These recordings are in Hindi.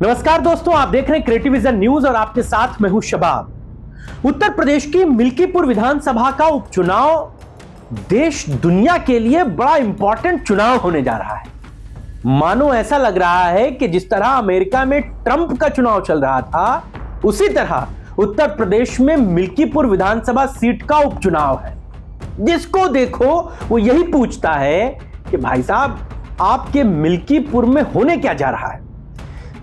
नमस्कार दोस्तों, आप देख रहे हैं क्रिएटिव विजन न्यूज और आपके साथ मैं हूं शबाब। उत्तर प्रदेश की मिल्कीपुर विधानसभा का उपचुनाव देश दुनिया के लिए बड़ा इंपॉर्टेंट चुनाव होने जा रहा है। मानो ऐसा लग रहा है कि जिस तरह अमेरिका में ट्रंप का चुनाव चल रहा था, उसी तरह उत्तर प्रदेश में मिल्कीपुर विधानसभा सीट का उपचुनाव है। जिसको देखो वो यही पूछता है कि भाई साहब, आपके मिल्कीपुर में होने क्या जा रहा है।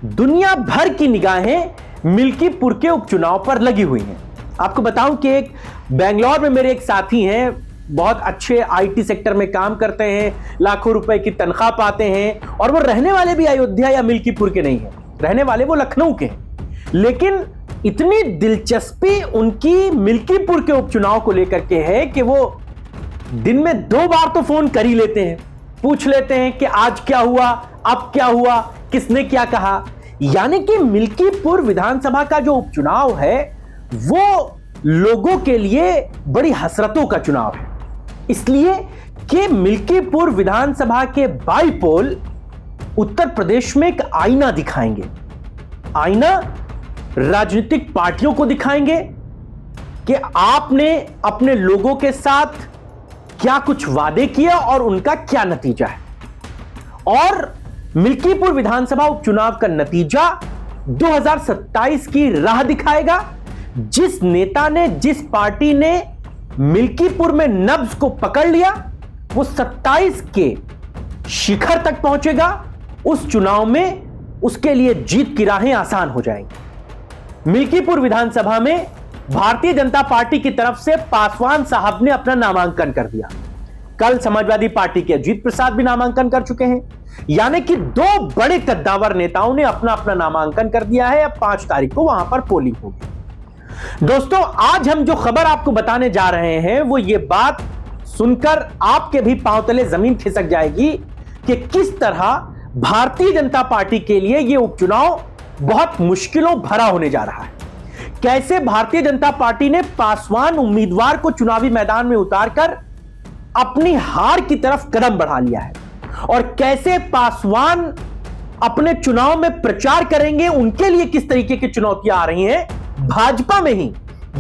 दुनिया भर की निगाहें मिल्कीपुर के उपचुनाव पर लगी हुई हैं। आपको बताऊं कि एक बेंगलोर में मेरे एक साथी हैं, बहुत अच्छे आईटी सेक्टर में काम करते हैं, लाखों रुपए की तनख्वाह पाते हैं और वो रहने वाले भी अयोध्या या मिल्कीपुर के नहीं हैं, रहने वाले वो लखनऊ के हैं। लेकिन इतनी दिलचस्पी उनकी मिल्कीपुर के उपचुनाव को लेकर के है कि वो दिन में 2 बार तो फोन कर ही लेते हैं, पूछ लेते हैं कि आज क्या हुआ, अब क्या हुआ, किसने क्या कहा। यानी कि मिल्कीपुर विधानसभा का जो उपचुनाव है वो लोगों के लिए बड़ी हसरतों का चुनाव है, इसलिए कि मिल्कीपुर विधानसभा के बाईपोल उत्तर प्रदेश में एक आईना दिखाएंगे। आईना राजनीतिक पार्टियों को दिखाएंगे कि आपने अपने लोगों के साथ क्या कुछ वादे किए और उनका क्या नतीजा है। और मिल्कीपुर विधानसभा उपचुनाव का नतीजा 2027 की राह दिखाएगा। जिस नेता ने, जिस पार्टी ने मिल्कीपुर में नब्ज को पकड़ लिया, वो 27 के शिखर तक पहुंचेगा। उस चुनाव में उसके लिए जीत की राहें आसान हो जाएंगी। मिल्कीपुर विधानसभा में भारतीय जनता पार्टी की तरफ से पासवान साहब ने अपना नामांकन कर दिया। कल समाजवादी पार्टी के अजीत प्रसाद भी नामांकन कर चुके हैं। यानी कि 2 बड़े कद्दावर नेताओं ने अपना अपना नामांकन कर दिया है। अब 5 तारीख को वहां पर पोलिंग होगी। दोस्तों, आज हम जो खबर आपको बताने जा रहे हैं वो ये बात सुनकर आपके भी पांव तले जमीन खिसक जाएगी कि किस तरह भारतीय जनता पार्टी के लिए यह उपचुनाव बहुत मुश्किलों भरा होने जा रहा है। कैसे भारतीय जनता पार्टी ने पासवान उम्मीदवार को चुनावी मैदान में उतारकर अपनी हार की तरफ कदम बढ़ा लिया है और कैसे पासवान अपने चुनाव में प्रचार करेंगे, उनके लिए किस तरीके की चुनौतियां आ रही हैं भाजपा में ही,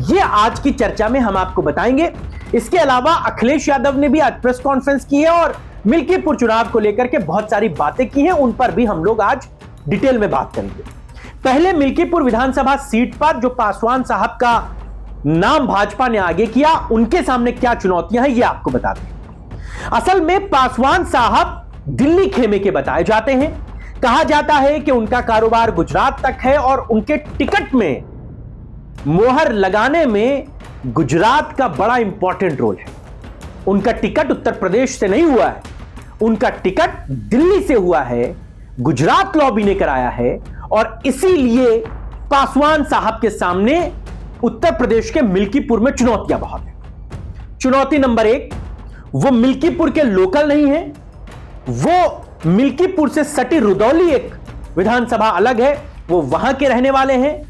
ये आज की चर्चा में हम आपको बताएंगे। इसके अलावा अखिलेश यादव ने भी आज प्रेस कॉन्फ्रेंस की है और मिल्कीपुर चुनाव को लेकर के बहुत सारी बातें की हैं, उन पर भी हम लोग आज डिटेल में बात करेंगे। पहले मिल्कीपुर विधानसभा सीट पर जो पासवान साहब का नाम भाजपा ने आगे किया, उनके सामने क्या चुनौतियां हैं ये आपको बताते हैं। असल में पासवान साहब दिल्ली खेमे के बताए जाते हैं। कहा जाता है कि उनका कारोबार गुजरात तक है और उनके टिकट में मोहर लगाने में गुजरात का बड़ा इंपॉर्टेंट रोल है। उनका टिकट उत्तर प्रदेश से नहीं हुआ है, उनका टिकट दिल्ली से हुआ है, गुजरात लॉबी ने कराया है और इसीलिए पासवान साहब के सामने उत्तर प्रदेश के मिल्कीपुर में चुनौतियां बहुत हैं। चुनौती नंबर 1, वो मिल्कीपुर के लोकल नहीं है, वो मिल्कीपुर से सटी रुदौली एक विधानसभा अलग है, वो वहां के रहने वाले हैं।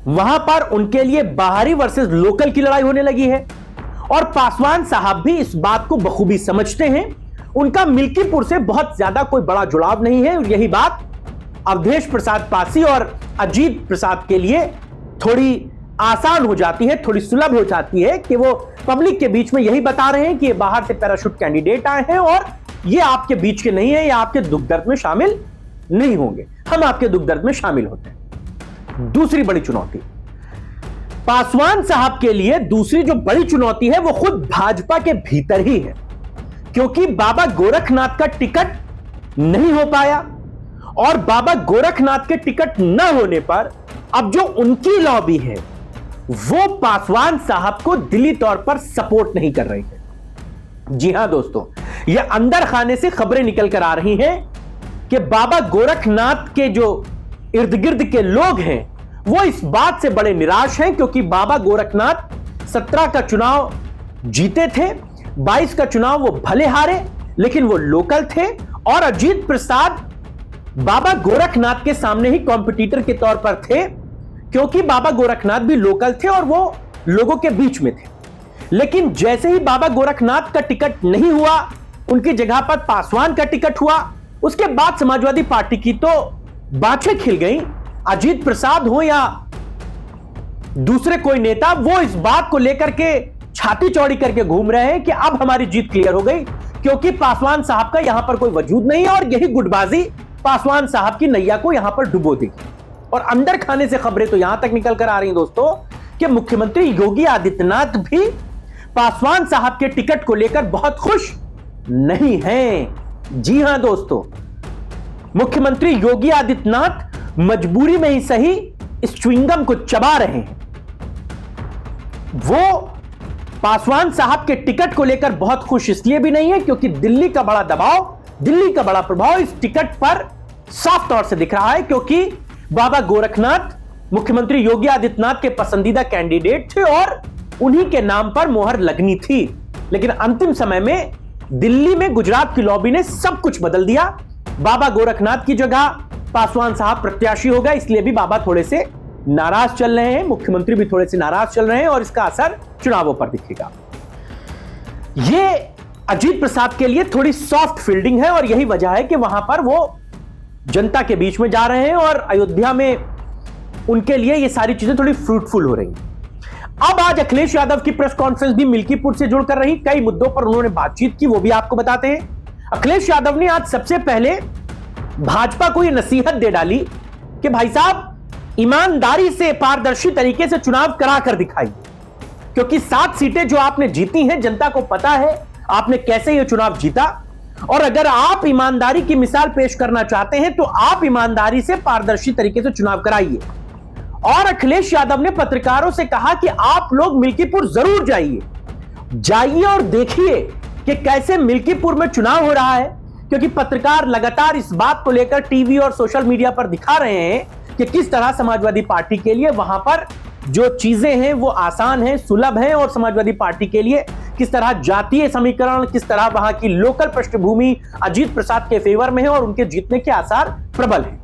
वहां पर उनके लिए बाहरी वर्सेस लोकल की लड़ाई होने लगी है और पासवान साहब भी इस बात को बखूबी समझते हैं। उनका मिल्कीपुर से बहुत ज्यादा कोई बड़ा जुड़ाव नहीं है। यही बात अवधेश प्रसाद पासी और अजीत प्रसाद के लिए थोड़ी आसान हो जाती है, थोड़ी सुलभ हो जाती है कि वो पब्लिक के बीच में यही बता रहे हैं कि ये बाहर से पैराशूट कैंडिडेट आए हैं और ये आपके बीच के नहीं है, या आपके दुख दर्द में शामिल नहीं होंगे, हम आपके दुख दर्द में शामिल होते हैं। दूसरी बड़ी चुनौती पासवान साहब के लिए, दूसरी जो बड़ी चुनौती है वो खुद भाजपा के भीतर ही है, क्योंकि बाबा गोरखनाथ का टिकट नहीं हो पाया और बाबा गोरखनाथ के टिकट न होने पर अब जो उनकी लॉबी है वो पासवान साहब को दिली तौर पर सपोर्ट नहीं कर रही है। जी हां दोस्तों, यह अंदर खाने से खबरें निकल कर आ रही हैं कि बाबा गोरखनाथ के जो इर्द गिर्द के लोग हैं वो इस बात से बड़े निराश हैं, क्योंकि बाबा गोरखनाथ 17 का चुनाव जीते थे, 22 का चुनाव वो भले हारे लेकिन वो लोकल थे और अजीत प्रसाद बाबा गोरखनाथ के सामने ही कॉम्पिटिटर के तौर पर थे, क्योंकि बाबा गोरखनाथ भी लोकल थे और वो लोगों के बीच में थे। लेकिन जैसे ही बाबा गोरखनाथ का टिकट नहीं हुआ, उनकी जगह पर पासवान का टिकट हुआ, उसके बाद समाजवादी पार्टी की तो बाछें खिल गई। अजीत प्रसाद हो या दूसरे कोई नेता, वो इस बात को लेकर के छाती चौड़ी करके घूम रहे हैं कि अब हमारी जीत क्लियर हो गई, क्योंकि पासवान साहब का यहां पर कोई वजूद नहीं है और यही गुटबाजी पासवान साहब की नैया को यहां पर डुबो देगी। और अंदर खाने से खबरें तो यहां तक निकल कर आ रही हैं दोस्तों कि मुख्यमंत्री योगी आदित्यनाथ भी पासवान साहब के टिकट को लेकर बहुत खुश नहीं हैं। जी हां दोस्तों, मुख्यमंत्री योगी आदित्यनाथ मजबूरी में ही सही इस च्युइंगम को चबा रहे हैं। वो पासवान साहब के टिकट को लेकर बहुत खुश इसलिए भी नहीं है क्योंकि दिल्ली का बड़ा दबाव, दिल्ली का बड़ा प्रभाव इस टिकट पर साफ तौर से दिख रहा है, क्योंकि बाबा गोरखनाथ मुख्यमंत्री योगी आदित्यनाथ के पसंदीदा कैंडिडेट थे और उन्हीं के नाम पर मोहर लगनी थी। लेकिन अंतिम समय में दिल्ली में गुजरात की लॉबी ने सब कुछ बदल दिया। बाबा गोरखनाथ की जगह पासवान साहब प्रत्याशी हो गए, इसलिए भी बाबा थोड़े से नाराज चल रहे हैं, मुख्यमंत्री भी थोड़े से नाराज चल रहे हैं और इसका असर चुनावों पर दिखेगा। यह अजीत प्रसाद के लिए थोड़ी सॉफ्ट फील्डिंग है और यही वजह है कि वहां पर वो जनता के बीच में जा रहे हैं और अयोध्या में उनके लिए ये सारी चीजें थोड़ी फ्रूटफुल हो रही हैं। अब आज अखिलेश यादव की प्रेस कॉन्फ्रेंस भी मिल्कीपुर से जुड़कर रही, कई मुद्दों पर उन्होंने बातचीत की, वो भी आपको बताते हैं। अखिलेश यादव ने आज सबसे पहले भाजपा को यह नसीहत दे डाली कि भाई साहब ईमानदारी से, पारदर्शी तरीके से चुनाव करा कर दिखाइए, क्योंकि 7 सीटें जो आपने जीती हैं, जनता को पता है आपने कैसे यह चुनाव जीता, और अगर आप ईमानदारी की मिसाल पेश करना चाहते हैं तो आप ईमानदारी से, पारदर्शी तरीके से चुनाव कराइए। और अखिलेश यादव ने पत्रकारों से कहा कि आप लोग मिल्कीपुर जरूर जाइए और देखिए कि कैसे मिल्कीपुर में चुनाव हो रहा है, क्योंकि पत्रकार लगातार इस बात को लेकर टीवी और सोशल मीडिया पर दिखा रहे हैं कि किस तरह समाजवादी पार्टी के लिए वहां पर जो चीजें हैं वो आसान हैं, सुलभ हैं, और समाजवादी पार्टी के लिए किस तरह जातीय समीकरण, किस तरह वहां की लोकल पृष्ठभूमि अजीत प्रसाद के फेवर में है और उनके जीतने के आसार प्रबल हैं।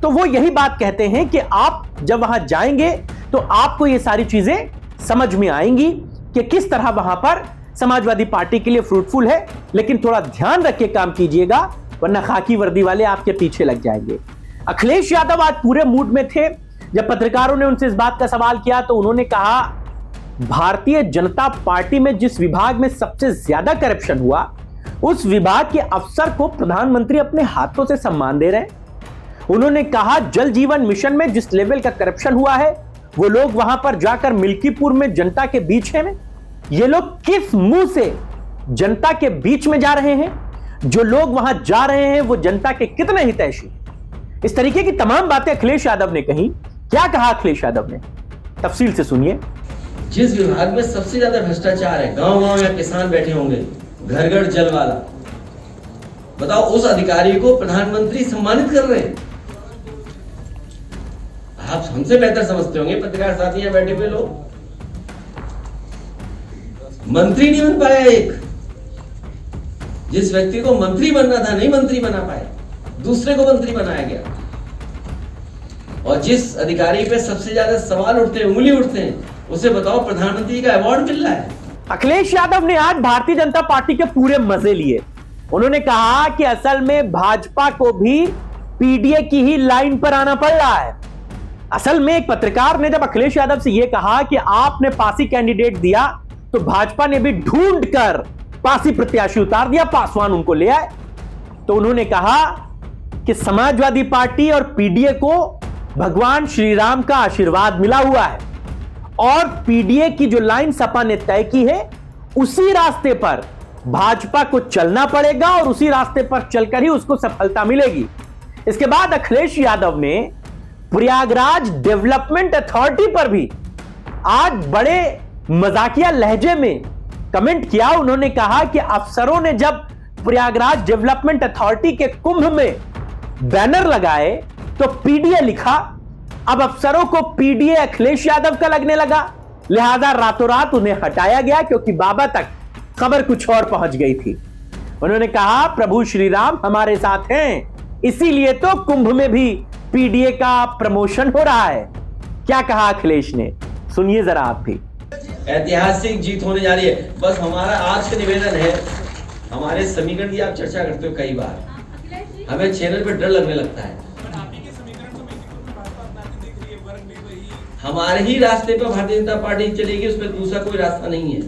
तो वो यही बात कहते हैं कि आप जब वहां जाएंगे तो आपको ये सारी चीजें समझ में आएंगी कि किस तरह वहां पर समाजवादी पार्टी के लिए फ्रूटफुल है, लेकिन थोड़ा ध्यान रख के काम कीजिएगा, वरना खाकी वर्दी वाले आपके पीछे लग जाएंगे। अखिलेश यादव आज पूरे मूड में थे। जब पत्रकारों ने उनसे इस बात का सवाल किया तो उन्होंने कहा, भारतीय जनता पार्टी में जिस विभाग में सबसे ज्यादा करप्शन हुआ, उस विभाग के अफसर को प्रधानमंत्री अपने हाथों से सम्मान दे रहे हैं। उन्होंने कहा, जल जीवन मिशन में जिस लेवल का करप्शन हुआ है, वो लोग वहां पर जाकर मिल्कीपुर में जनता के बीच हैं। ये लोग किस मुंह से जनता के बीच में जा रहे हैं? जो लोग वहां जा रहे हैं वो जनता के कितने हितैषी? इस तरीके की तमाम बातें अखिलेश यादव ने कही। क्या कहा अखिलेश यादव ने, तफसील से सुनिए। जिस विभाग में सबसे ज्यादा भ्रष्टाचार है, गांव-गांव या किसान बैठे होंगे, घर-घर जल वाला, बताओ उस अधिकारी को प्रधानमंत्री सम्मानित कर रहे हैं। आप हमसे बेहतर समझते होंगे, पत्रकार साथी यहाँ बैठे हुए लोग। मंत्री नहीं बन पाया एक, जिस व्यक्ति को मंत्री बनना था नहीं मंत्री बना पाया, दूसरे को मंत्री बनाया गया। और जिस अधिकारी पे सबसे ज्यादा सवाल उठते हैं, उंगली उठते हैं, उसे बताओ प्रधानमंत्री का अवार्ड मिल रहा है। अखिलेश यादव ने आज भारतीय जनता पार्टी के पूरे मजे लिए। उन्होंने कहा कि असल में भाजपा को भी पीडीए की ही लाइन पर आना पड़ रहा है। असल में एक पत्रकार ने जब अखिलेश यादव से यह कहा कि आपने पासी कैंडिडेट दिया, तो भाजपा ने भी ढूंढ कर पासी प्रत्याशी उतार दिया, पासवान उनको ले आए। तो उन्होंने कहा कि समाजवादी पार्टी और पीडीए को भगवान श्री राम का आशीर्वाद मिला हुआ है और पीडीए की जो लाइन सपा ने तय की है, उसी रास्ते पर भाजपा को चलना पड़ेगा और उसी रास्ते पर चलकर ही उसको सफलता मिलेगी। इसके बाद अखिलेश यादव ने प्रयागराज डेवलपमेंट अथॉरिटी पर भी आज बड़े मजाकिया लहजे में कमेंट किया। उन्होंने कहा कि अफसरों ने जब प्रयागराज डेवलपमेंट अथॉरिटी के कुंभ में बैनर लगाए तो पीडीए लिखा, अब अफसरों को पीडीए अखिलेश यादव का लगने लगा, लिहाजा रातों रात उन्हें हटाया गया, क्योंकि बाबा तक खबर कुछ और पहुंच गई थी। उन्होंने कहा, प्रभु श्री राम हमारे साथ हैं, इसीलिए तो कुंभ में भी पीडीए का प्रमोशन हो रहा है। क्या कहा अखिलेश ने, सुनिए जरा आप भी। ऐतिहासिक जीत होने जा रही है। बस हमारा आज का निवेदन है, हमारे समीकरण की आप चर्चा करते हो कई बार, हमें चैनल पे डर लगने लगता है। हमारे ही रास्ते पर भारतीय जनता पार्टी चलेगी, उसमें दूसरा कोई रास्ता नहीं है।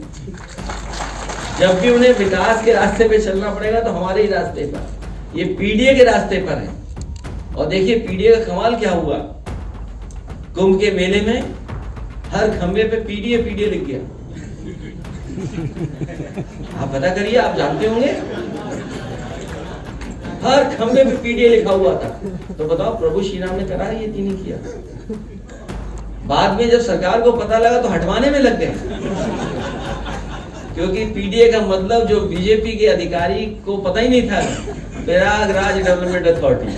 जब भी उन्हें विकास के रास्ते पे चलना पड़ेगा तो हमारे ही रास्ते पर, ये पीडीए के रास्ते पर है। और देखिए पीडीए का कमाल क्या हुआ, कुंभ के मेले में हर खंबे पे पीडीए पीडीए लिख गया। आप पता करिए, आप जानते होंगे, हर खंबे पे पीडीए लिखा हुआ था। तो बताओ प्रभु श्री राम ने करा, ये नहीं किया। बाद में जब सरकार को पता लगा तो हटवाने में लग गए, क्योंकि पीडीए का मतलब जो बीजेपी के अधिकारी को पता ही नहीं था, प्रयागराज डेवलपमेंट अथॉरिटी।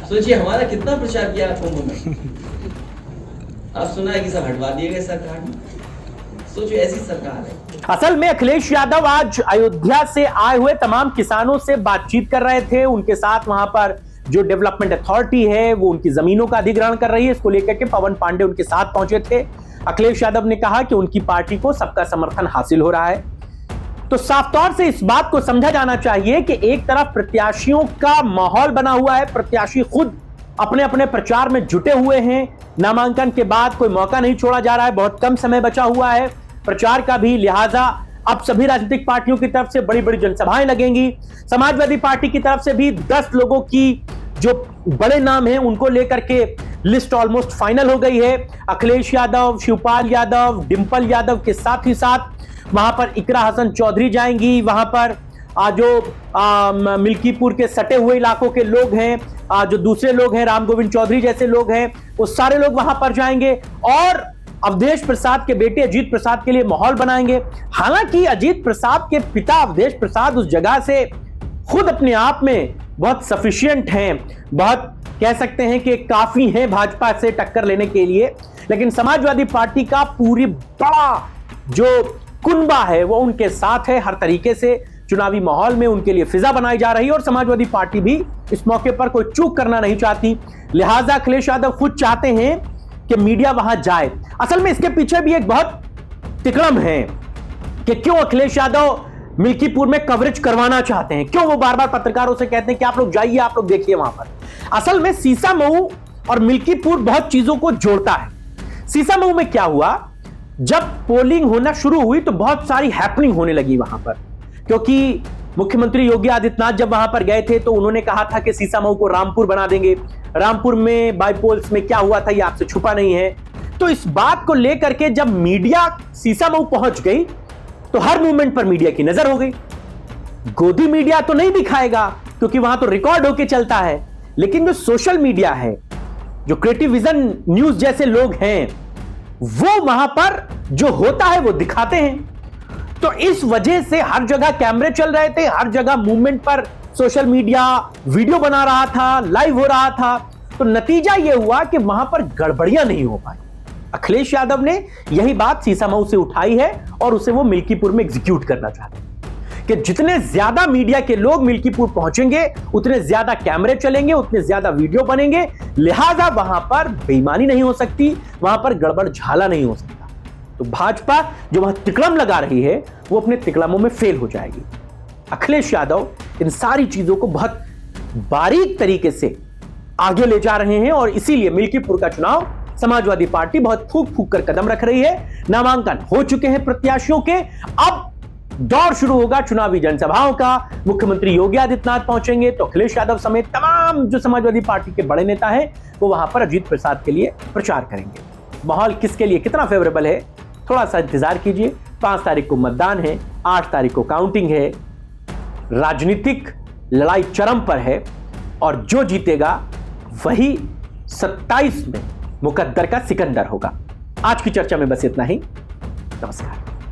सोचिए हमारा कितना प्रचार किया कुंभ में, अब सुना है कि सब हटवा दिए गए सरकार ने। सोचिए ऐसी सरकार है। असल में अखिलेश यादव आज अयोध्या से आए हुए तमाम किसानों से बातचीत कर रहे थे। उनके साथ वहां पर जो डेवलपमेंट अथॉरिटी है वो उनकी जमीनों का अधिग्रहण कर रही है, इसको लेकर के पवन पांडे उनके साथ पहुंचे थे। अखिलेश यादव ने कहा कि उनकी पार्टी को सबका समर्थन हासिल हो रहा है। तो साफ तौर से इस बात को समझा जाना चाहिए कि एक तरफ प्रत्याशियों का माहौल बना हुआ है, प्रत्याशी खुद अपने अपने प्रचार में जुटे हुए हैं। नामांकन के बाद कोई मौका नहीं छोड़ा जा रहा है, बहुत कम समय बचा हुआ है प्रचार का भी, लिहाजा अब सभी राजनीतिक पार्टियों की तरफ से बड़ी बड़ी जनसभाएं लगेंगी। समाजवादी पार्टी की तरफ से भी 10 लोगों की जो बड़े नाम हैं उनको लेकर के लिस्ट ऑलमोस्ट फाइनल हो गई है। अखिलेश यादव, शिवपाल यादव, डिंपल यादव के साथ ही साथ वहां पर इकरा हसन चौधरी जाएंगी। वहां पर जो मिल्कीपुर के सटे हुए इलाकों के लोग हैं, जो दूसरे लोग हैं, राम गोविंद चौधरी जैसे लोग हैं, वो सारे लोग वहां पर जाएंगे और अवधेश प्रसाद के बेटे अजीत प्रसाद के लिए माहौल बनाएंगे। हालांकि अजीत प्रसाद के पिता अवधेश प्रसाद उस जगह से खुद अपने आप में बहुत सफिशिएंट हैं, बहुत कह सकते हैं कि काफी हैं भाजपा से टक्कर लेने के लिए। लेकिन समाजवादी पार्टी का पूरी बड़ा जो कुनबा है वो उनके साथ है। हर तरीके से चुनावी माहौल में उनके लिए फिजा बनाई जा रही है और समाजवादी पार्टी भी इस मौके पर कोई चूक करना नहीं चाहती। लिहाजा अखिलेश यादव खुद चाहते हैं कि मीडिया वहां जाए। असल में इसके पीछे भी एक बहुत तिकड़म है कि क्यों अखिलेश यादव मिल्कीपुर में कवरेज करवाना चाहते हैं, क्यों वो बार बार पत्रकारों से कहते हैं कि आप लोग जाइए, आप लोग देखिए वहां पर। असल में सीसामऊ और मिल्कीपुर बहुत चीजों को जोड़ता है। सीसामऊ में क्या हुआ, जब पोलिंग होना शुरू हुई तो बहुत सारी हैपनिंग होने लगी वहां पर, क्योंकि मुख्यमंत्री योगी आदित्यनाथ जब वहां पर गए थे तो उन्होंने कहा था कि सीसामऊ को रामपुर बना देंगे। रामपुर में बाईपोल्स में क्या हुआ था ये आपसे छुपा नहीं है। तो इस बात को लेकर के जब मीडिया सीसामऊ पहुंच गई तो हर मूवमेंट पर मीडिया की नजर हो गई। गोदी मीडिया तो नहीं दिखाएगा क्योंकि वहां तो रिकॉर्ड होके चलता है, लेकिन जो सोशल मीडिया है, जो क्रिएटिव विजन न्यूज जैसे लोग हैं, वो वहां पर जो होता है वो दिखाते हैं। तो इस वजह से हर जगह कैमरे चल रहे थे, हर जगह मूवमेंट पर सोशल मीडिया वीडियो बना रहा था, लाइव हो रहा था। तो नतीजा यह हुआ कि वहां पर गड़बड़ियां नहीं हो पाई। अखिलेश यादव ने यही बात सीसामऊ से उठाई है और उसे वो मिल्कीपुर में एग्जीक्यूट करना चाहते हैं कि जितने ज्यादा मीडिया के लोग मिल्कीपुर पहुंचेंगे उतने ज्यादा कैमरे चलेंगे, उतने ज्यादा वीडियो बनेंगे। लिहाजा वहां पर बेईमानी नहीं हो सकती, वहां पर गड़बड़ झाला नहीं हो सकता। तो भाजपा जो वहां तिकड़म लगा रही है वो अपने तिकड़मों में फेल हो जाएगी। अखिलेश यादव इन सारी चीजों को बहुत बारीक तरीके से आगे ले जा रहे हैं और इसीलिए मिल्कीपुर का चुनाव समाजवादी पार्टी बहुत फूक फूक कर कदम रख रही है। नामांकन हो चुके हैं प्रत्याशियों के, अब दौर शुरू होगा चुनावी जनसभाओं का। मुख्यमंत्री योगी आदित्यनाथ पहुंचेंगे तो अखिलेश यादव समेत तमाम जो समाजवादी पार्टी के बड़े नेता हैं वो वहां पर अजीत प्रसाद के लिए प्रचार करेंगे। माहौल किसके लिए कितना फेवरेबल है, थोड़ा सा इंतजार कीजिए। 5 तारीख को मतदान है, 8 तारीख को काउंटिंग है, राजनीतिक लड़ाई चरम पर है और जो जीतेगा वही 27 में मुकद्दर का सिकंदर होगा। आज की चर्चा में बस इतना ही। नमस्कार।